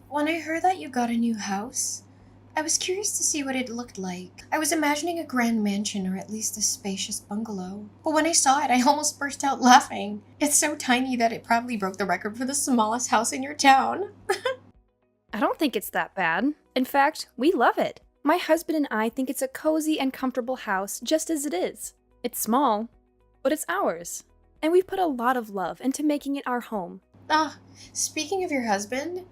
When I heard that you got a new house, I was curious to see what it looked like. I was imagining a grand mansion or at least a spacious bungalow. But when I saw it, I almost burst out laughing. It's so tiny that it probably broke the record for the smallest house in your town. I don't think it's that bad. In fact, we love it. My husband and I think it's a cozy and comfortable house just as it is. It's small, but it's ours. And we've put a lot of love into making it our home. Ah, speaking of your husband,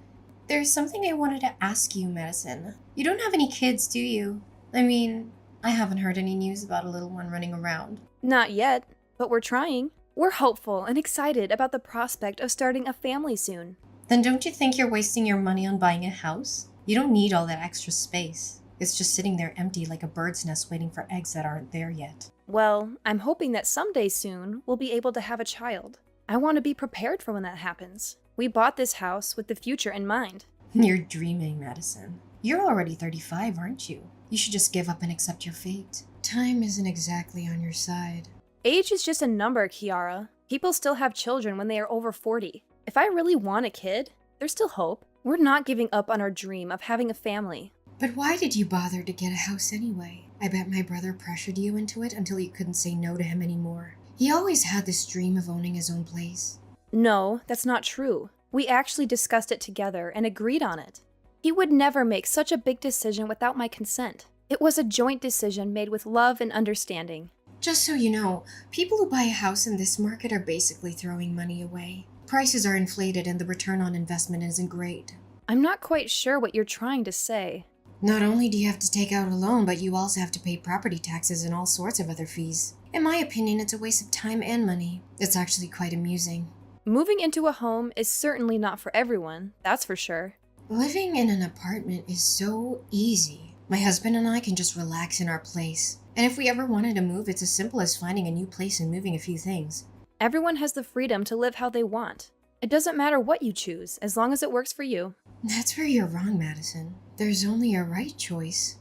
there's something I wanted to ask you, Madison. You don't have any kids, do you? I mean, I haven't heard any news about a little one running around. Not yet, but we're trying. We're hopeful and excited about the prospect of starting a family soon. Then don't you think you're wasting your money on buying a house? You don't need all that extra space. It's just sitting there empty like a bird's nest waiting for eggs that aren't there yet. Well, I'm hoping that someday soon we'll be able to have a child. I want to be prepared for when that happens. We bought this house with the future in mind. You're dreaming, Madison. You're already 35, aren't you? You should just give up and accept your fate. Time isn't exactly on your side. Age is just a number, Kiara. People still have children when they are over 40. If I really want a kid, there's still hope. We're not giving up on our dream of having a family. But why did you bother to get a house anyway? I bet my brother pressured you into it until you couldn't say no to him anymore. He always had this dream of owning his own place. No, that's not true. We actually discussed it together and agreed on it. He would never make such a big decision without my consent. It was a joint decision made with love and understanding. Just so you know, people who buy a house in this market are basically throwing money away. Prices are inflated and the return on investment isn't great. I'm not quite sure what you're trying to say. Not only do you have to take out a loan, but you also have to pay property taxes and all sorts of other fees. In my opinion, it's a waste of time and money. It's actually quite amusing. Moving into a home is certainly not for everyone, that's for sure. Living in an apartment is so easy. My husband and I can just relax in our place. And if we ever wanted to move, it's as simple as finding a new place and moving a few things. Everyone has the freedom to live how they want. It doesn't matter what you choose, as long as it works for you. That's where you're wrong, Madison. There's only a right choice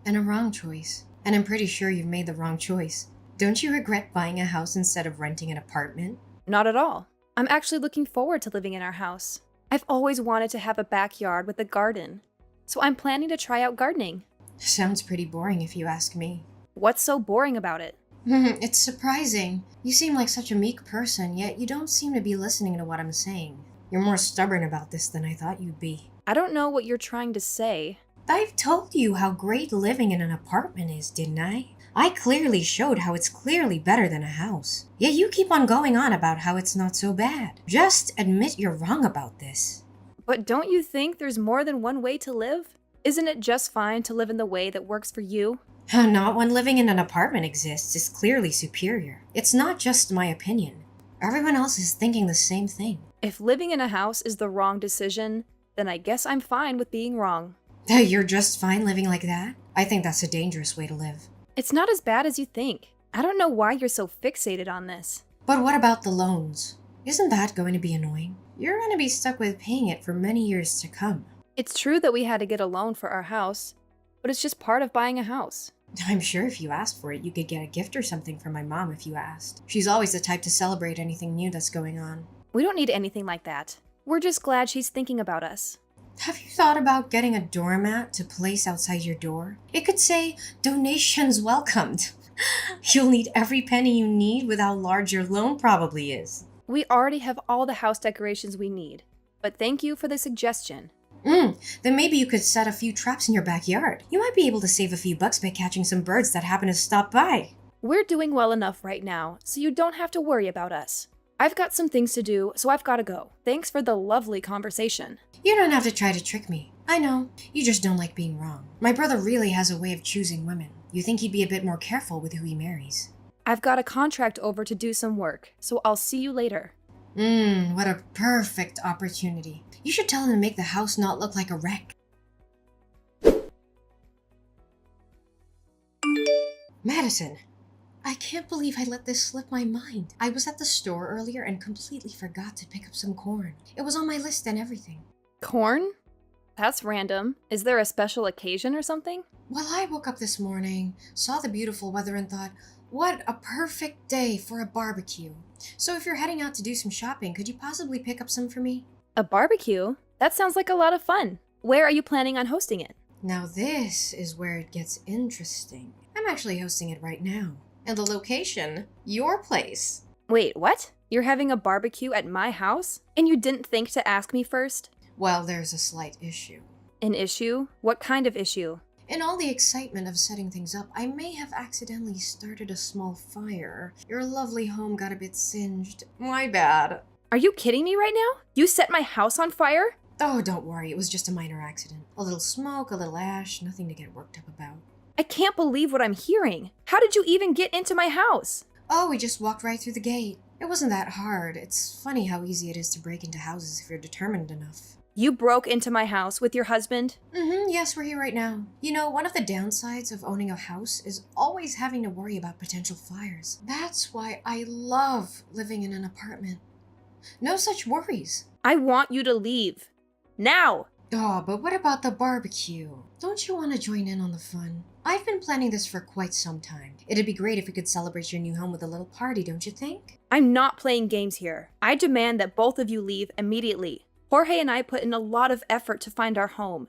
and a wrong choice. And I'm pretty sure you've made the wrong choice. Don't you regret buying a house instead of renting an apartment? Not at all. I'm actually looking forward to living in our house. I've always wanted to have a backyard with a garden, so I'm planning to try out gardening. Sounds pretty boring if you ask me. What's so boring about it? It's surprising. You seem like such a meek person, yet you don't seem to be listening to what I'm saying. You're more stubborn about this than I thought you'd be. I don't know what you're trying to say. I've told you how great living in an apartment is, didn't I? I clearly showed how it's clearly better than a house. Yet you keep on going on about how it's not so bad. Just admit you're wrong about this. But don't you think there's more than one way to live? Isn't it just fine to live in the way that works for you? Not when living in an apartment exists is clearly superior. It's not just my opinion. Everyone else is thinking the same thing. If living in a house is the wrong decision, then I guess I'm fine with being wrong. You're just fine living like that? I think that's a dangerous way to live. It's not as bad as you think. I don't know why you're so fixated on this. But what about the loans? Isn't that going to be annoying? You're going to be stuck with paying it for many years to come. It's true that we had to get a loan for our house, but it's just part of buying a house. I'm sure if you asked for it, you could get a gift or something from my mom if you asked. She's always the type to celebrate anything new that's going on. We don't need anything like that. We're just glad she's thinking about us. Have you thought about getting a doormat to place outside your door? It could say, "Donations welcomed." You'll need every penny you need with how large your loan probably is. We already have all the house decorations we need, but thank you for the suggestion. Then maybe you could set a few traps in your backyard. You might be able to save a few bucks by catching some birds that happen to stop by. We're doing well enough right now, so you don't have to worry about us. I've got some things to do, so I've got to go. Thanks for the lovely conversation. You don't have to try to trick me. I know. You just don't like being wrong. My brother really has a way of choosing women. You think he'd be a bit more careful with who he marries. I've got a contract over to do some work, so I'll see you later. What a perfect opportunity. You should tell him to make the house not look like a wreck. Madison, I can't believe I let this slip my mind. I was at the store earlier and completely forgot to pick up some corn. It was on my list and everything. Corn? That's random. Is there a special occasion or something? Well, I woke up this morning, saw the beautiful weather and thought, what a perfect day for a barbecue. So if you're heading out to do some shopping, could you possibly pick up some for me? A barbecue? That sounds like a lot of fun. Where are you planning on hosting it? Now this is where it gets interesting. I'm actually hosting it right now. And the location, your place. Wait, what? You're having a barbecue at my house? And you didn't think to ask me first? Well, there's a slight issue. An issue? What kind of issue? In all the excitement of setting things up, I may have accidentally started a small fire. Your lovely home got a bit singed. My bad. Are you kidding me right now? You set my house on fire? Oh, don't worry, it was just a minor accident. A little smoke, a little ash, nothing to get worked up about. I can't believe what I'm hearing. How did you even get into my house? Oh, we just walked right through the gate. It wasn't that hard. It's funny how easy it is to break into houses if you're determined enough. You broke into my house with your husband? Yes, we're here right now. You know, one of the downsides of owning a house is always having to worry about potential fires. That's why I love living in an apartment. No such worries. I want you to leave. Now! Oh, but what about the barbecue? Don't you want to join in on the fun? I've been planning this for quite some time. It'd be great if we could celebrate your new home with a little party, don't you think? I'm not playing games here. I demand that both of you leave immediately. Jorge and I put in a lot of effort to find our home,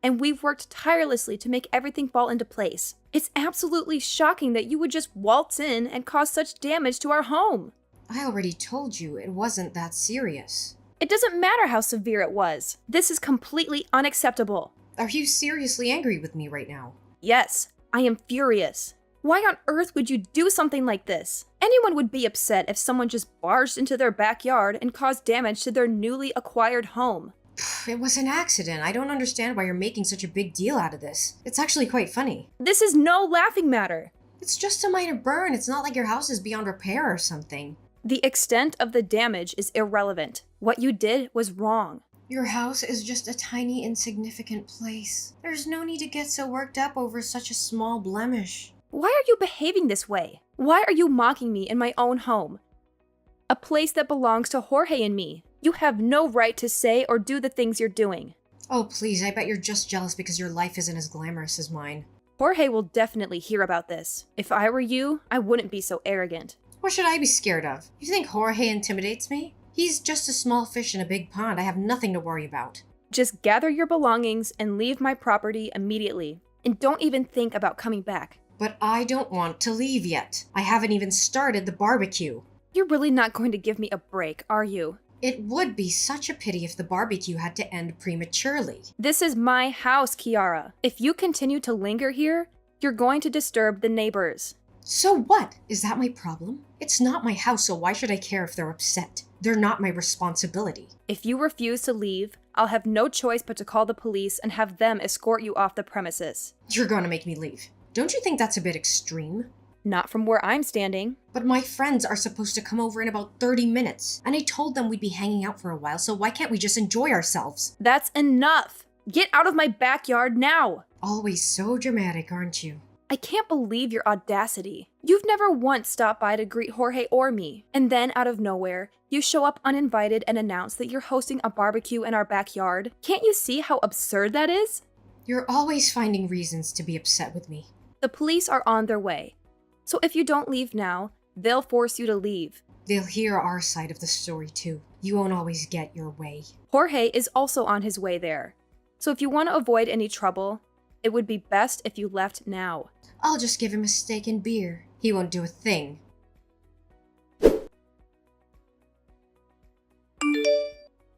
and we've worked tirelessly to make everything fall into place. It's absolutely shocking that you would just waltz in and cause such damage to our home. I already told you it wasn't that serious. It doesn't matter how severe it was. This is completely unacceptable. Are you seriously angry with me right now? Yes, I am furious. Why on earth would you do something like this? Anyone would be upset if someone just barged into their backyard and caused damage to their newly acquired home. It was an accident. I don't understand why you're making such a big deal out of this. It's actually quite funny. This is no laughing matter. It's just a minor burn. It's not like your house is beyond repair or something. The extent of the damage is irrelevant. What you did was wrong. Your house is just a tiny, insignificant place. There's no need to get so worked up over such a small blemish. Why are you behaving this way? Why are you mocking me in my own home? A place that belongs to Jorge and me. You have no right to say or do the things you're doing. Oh, please, I bet you're just jealous because your life isn't as glamorous as mine. Jorge will definitely hear about this. If I were you, I wouldn't be so arrogant. What should I be scared of? You think Jorge intimidates me? He's just a small fish in a big pond. I have nothing to worry about. Just gather your belongings and leave my property immediately. And don't even think about coming back. But I don't want to leave yet. I haven't even started the barbecue. You're really not going to give me a break, are you? It would be such a pity if the barbecue had to end prematurely. This is my house, Kiara. If you continue to linger here, you're going to disturb the neighbors. So what? Is that my problem? It's not my house, so why should I care if they're upset? They're not my responsibility. If you refuse to leave, I'll have no choice but to call the police and have them escort you off the premises. You're gonna make me leave. Don't you think that's a bit extreme? Not from where I'm standing. But my friends are supposed to come over in about 30 minutes, and I told them we'd be hanging out for a while, so why can't we just enjoy ourselves? That's enough! Get out of my backyard now! Always so dramatic, aren't you? I can't believe your audacity. You've never once stopped by to greet Jorge or me, and then out of nowhere, you show up uninvited and announce that you're hosting a barbecue in our backyard. Can't you see how absurd that is? You're always finding reasons to be upset with me. The police are on their way. So if you don't leave now, they'll force you to leave. They'll hear our side of the story too. You won't always get your way. Jorge is also on his way there. So if you want to avoid any trouble, it would be best if you left now. I'll just give him a steak and beer. He won't do a thing.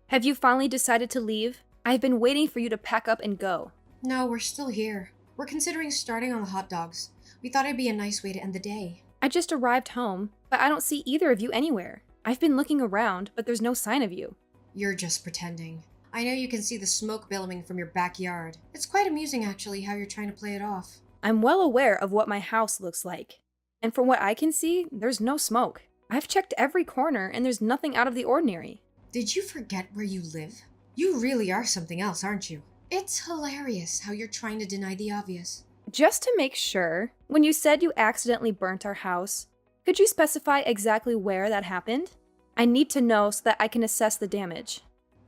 Have you finally decided to leave? I've been waiting for you to pack up and go. No, we're still here. We're considering starting on the hot dogs. We thought it'd be a nice way to end the day. I just arrived home, but I don't see either of you anywhere. I've been looking around, but there's no sign of you. You're just pretending. I know you can see the smoke billowing from your backyard. It's quite amusing, actually, how you're trying to play it off. I'm well aware of what my house looks like. And from what I can see, there's no smoke. I've checked every corner and there's nothing out of the ordinary. Did you forget where you live? You really are something else, aren't you? It's hilarious how you're trying to deny the obvious. Just to make sure, when you said you accidentally burnt our house, could you specify exactly where that happened? I need to know so that I can assess the damage.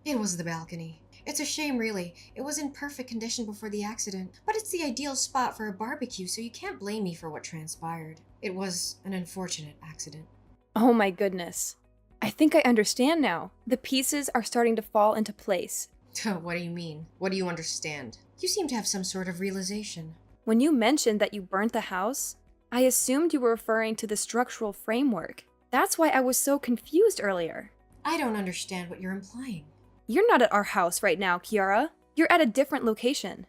It was the balcony. It's a shame, really. It was in perfect condition before the accident, but it's the ideal spot for a barbecue, so you can't blame me for what transpired. It was an unfortunate accident. Oh my goodness. I think I understand now. The pieces are starting to fall into place. What do you mean? What do you understand? You seem to have some sort of realization. When you mentioned that you burnt the house, I assumed you were referring to the structural framework. That's why I was so confused earlier. I don't understand what you're implying. You're not at our house right now, Kiara. You're at a different location.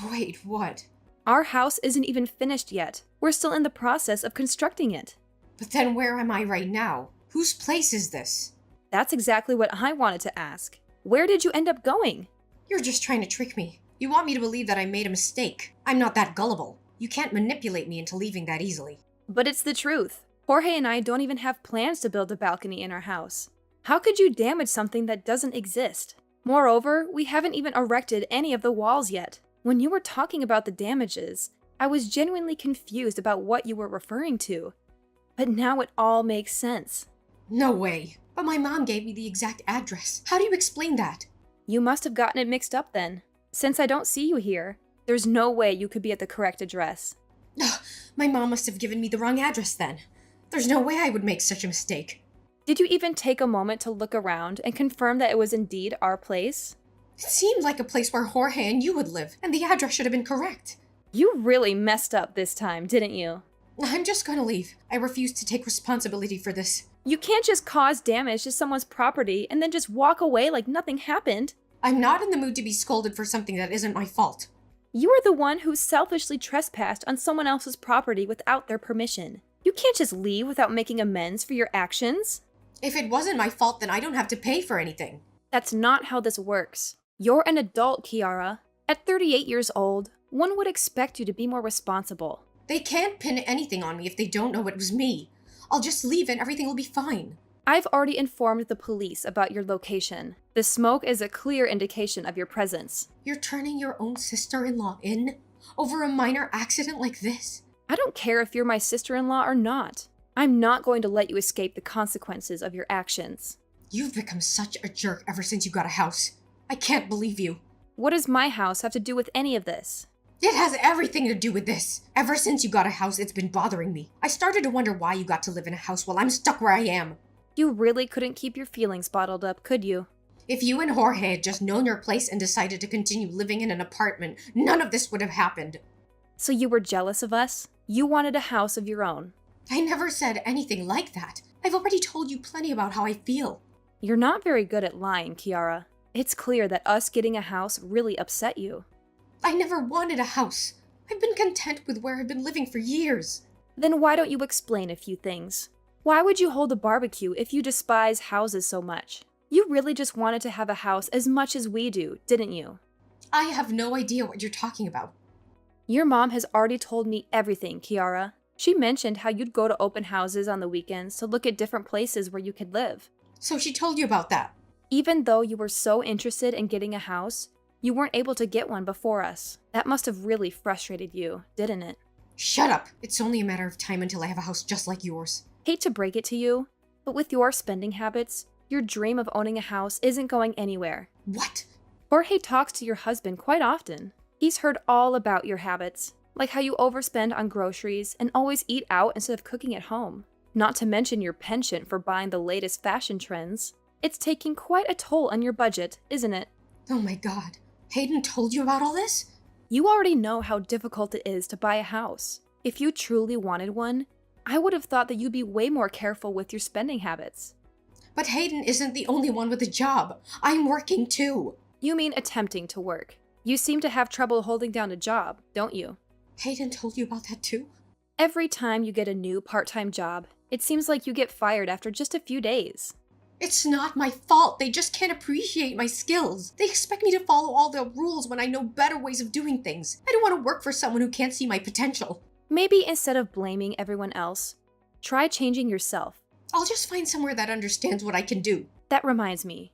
Wait, what? Our house isn't even finished yet. We're still in the process of constructing it. But then where am I right now? Whose place is this? That's exactly what I wanted to ask. Where did you end up going? You're just trying to trick me. You want me to believe that I made a mistake. I'm not that gullible. You can't manipulate me into leaving that easily. But it's the truth. Jorge and I don't even have plans to build a balcony in our house. How could you damage something that doesn't exist? Moreover, we haven't even erected any of the walls yet. When you were talking about the damages, I was genuinely confused about what you were referring to. But now it all makes sense. No way. But my mom gave me the exact address. How do you explain that? You must have gotten it mixed up then. Since I don't see you here, there's no way you could be at the correct address. My mom must have given me the wrong address then. There's no way I would make such a mistake. Did you even take a moment to look around and confirm that it was indeed our place? It seemed like a place where Jorge and you would live, and the address should have been correct. You really messed up this time, didn't you? I'm just gonna leave. I refuse to take responsibility for this. You can't just cause damage to someone's property and then just walk away like nothing happened. I'm not in the mood to be scolded for something that isn't my fault. You are the one who selfishly trespassed on someone else's property without their permission. You can't just leave without making amends for your actions. If it wasn't my fault, then I don't have to pay for anything. That's not how this works. You're an adult, Kiara. At 38 years old, one would expect you to be more responsible. They can't pin anything on me if they don't know it was me. I'll just leave and everything will be fine. I've already informed the police about your location. The smoke is a clear indication of your presence. You're turning your own sister-in-law in? Over a minor accident like this? I don't care if you're my sister-in-law or not. I'm not going to let you escape the consequences of your actions. You've become such a jerk ever since you got a house. I can't believe you. What does my house have to do with any of this? It has everything to do with this. Ever since you got a house, it's been bothering me. I started to wonder why you got to live in a house while I'm stuck where I am. You really couldn't keep your feelings bottled up, could you? If you and Jorge had just known your place and decided to continue living in an apartment, none of this would have happened. So you were jealous of us? You wanted a house of your own. I never said anything like that. I've already told you plenty about how I feel. You're not very good at lying, Kiara. It's clear that us getting a house really upset you. I never wanted a house. I've been content with where I've been living for years. Then why don't you explain a few things? Why would you hold a barbecue if you despise houses so much? You really just wanted to have a house as much as we do, didn't you? I have no idea what you're talking about. Your mom has already told me everything, Kiara. She mentioned how you'd go to open houses on the weekends to look at different places where you could live. So she told you about that? Even though you were so interested in getting a house, you weren't able to get one before us. That must have really frustrated you, didn't it? Shut up! It's only a matter of time until I have a house just like yours. Hate to break it to you, but with your spending habits, your dream of owning a house isn't going anywhere. What? Jorge talks to your husband quite often. He's heard all about your habits, like how you overspend on groceries and always eat out instead of cooking at home. Not to mention your penchant for buying the latest fashion trends. It's taking quite a toll on your budget, isn't it? Oh my god. Hayden told you about all this? You already know how difficult it is to buy a house. If you truly wanted one, I would have thought that you'd be way more careful with your spending habits. But Hayden isn't the only one with a job. I'm working too. You mean attempting to work. You seem to have trouble holding down a job, don't you? Hayden told you about that too? Every time you get a new part-time job, it seems like you get fired after just a few days. It's not my fault. They just can't appreciate my skills. They expect me to follow all the rules when I know better ways of doing things. I don't want to work for someone who can't see my potential. Maybe instead of blaming everyone else, try changing yourself. I'll just find somewhere that understands what I can do. That reminds me.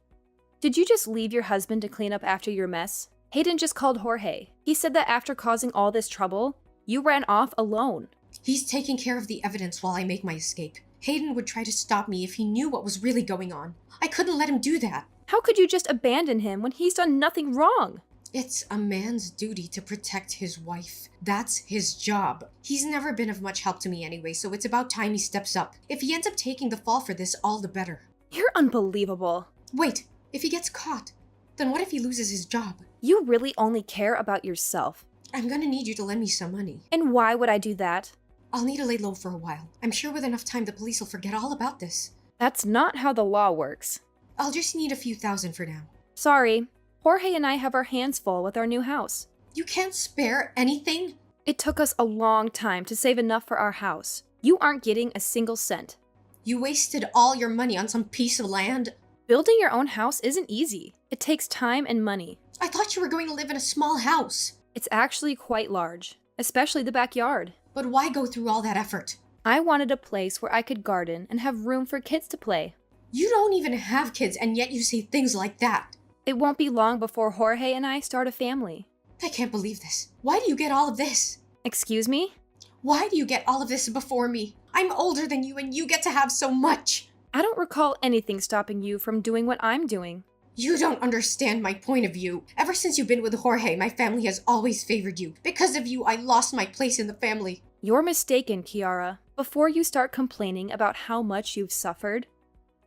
Did you just leave your husband to clean up after your mess? Hayden just called Jorge. He said that after causing all this trouble, you ran off alone. He's taking care of the evidence while I make my escape. Hayden would try to stop me if he knew what was really going on. I couldn't let him do that. How could you just abandon him when he's done nothing wrong? It's a man's duty to protect his wife. That's his job. He's never been of much help to me anyway, so it's about time he steps up. If he ends up taking the fall for this, all the better. You're unbelievable. Wait, if he gets caught, Then what if he loses his job? You really only care about yourself. I'm gonna need you to lend me some money. And why would I do that? I'll need to lay low for a while. I'm sure with enough time the police will forget all about this. That's not how the law works. I'll just need a few thousand for now. Sorry, Jorge and I have our hands full with our new house. You can't spare anything? It took us a long time to save enough for our house. You aren't getting a single cent. You wasted all your money on some piece of land? Building your own house isn't easy. It takes time and money. I thought you were going to live in a small house. It's actually quite large, especially the backyard. But why go through all that effort? I wanted a place where I could garden and have room for kids to play. You don't even have kids, and yet you say things like that. It won't be long before Jorge and I start a family. I can't believe this. Why do you get all of this? Excuse me? Why do you get all of this before me? I'm older than you, and you get to have so much. I don't recall anything stopping you from doing what I'm doing. You don't understand my point of view. Ever since you've been with Jorge, my family has always favored you. Because of you, I lost my place in the family. You're mistaken, Kiara. Before you start complaining about how much you've suffered,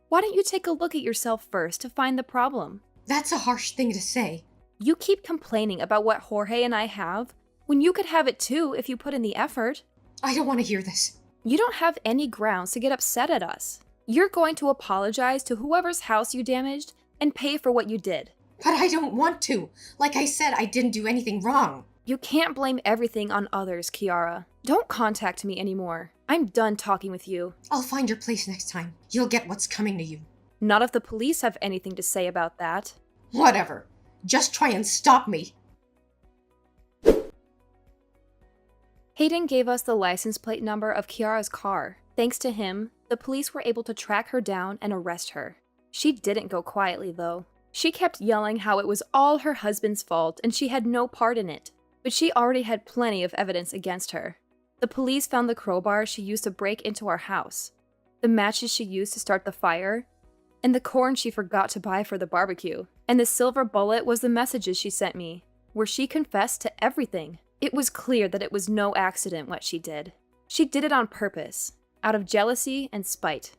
why don't you take a look at yourself first to find the problem? That's a harsh thing to say. You keep complaining about what Jorge and I have, when you could have it too if you put in the effort. I don't want to hear this. You don't have any grounds to get upset at us. You're going to apologize to whoever's house you damaged and pay for what you did. But I don't want to. Like I said, I didn't do anything wrong. You can't blame everything on others, Kiara. Don't contact me anymore. I'm done talking with you. I'll find your place next time. You'll get what's coming to you. Not if the police have anything to say about that. Whatever. Just try and stop me. Hayden gave us the license plate number of Kiara's car. Thanks to him, the police were able to track her down and arrest her. She didn't go quietly, though. She kept yelling how it was all her husband's fault and she had no part in it. But she already had plenty of evidence against her. The police found the crowbar she used to break into our house, the matches she used to start the fire, and the corn she forgot to buy for the barbecue. And the silver bullet was the messages she sent me, where she confessed to everything. It was clear that it was no accident what she did. She did it on purpose, out of jealousy and spite.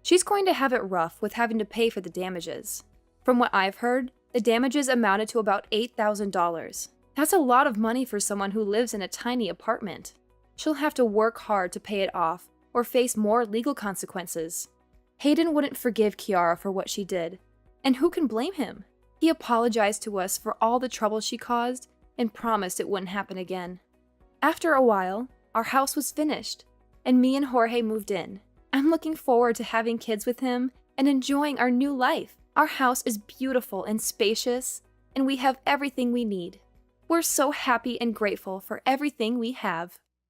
She's going to have it rough with having to pay for the damages. From what I've heard, the damages amounted to about $8,000. That's a lot of money for someone who lives in a tiny apartment. She'll have to work hard to pay it off or face more legal consequences. Hayden wouldn't forgive Kiara for what she did, and who can blame him? He apologized to us for all the trouble she caused and promised it wouldn't happen again. After a while, our house was finished, and me and Jorge moved in. I'm looking forward to having kids with him and enjoying our new life. Our house is beautiful and spacious, and we have everything we need. We're so happy and grateful for everything we have.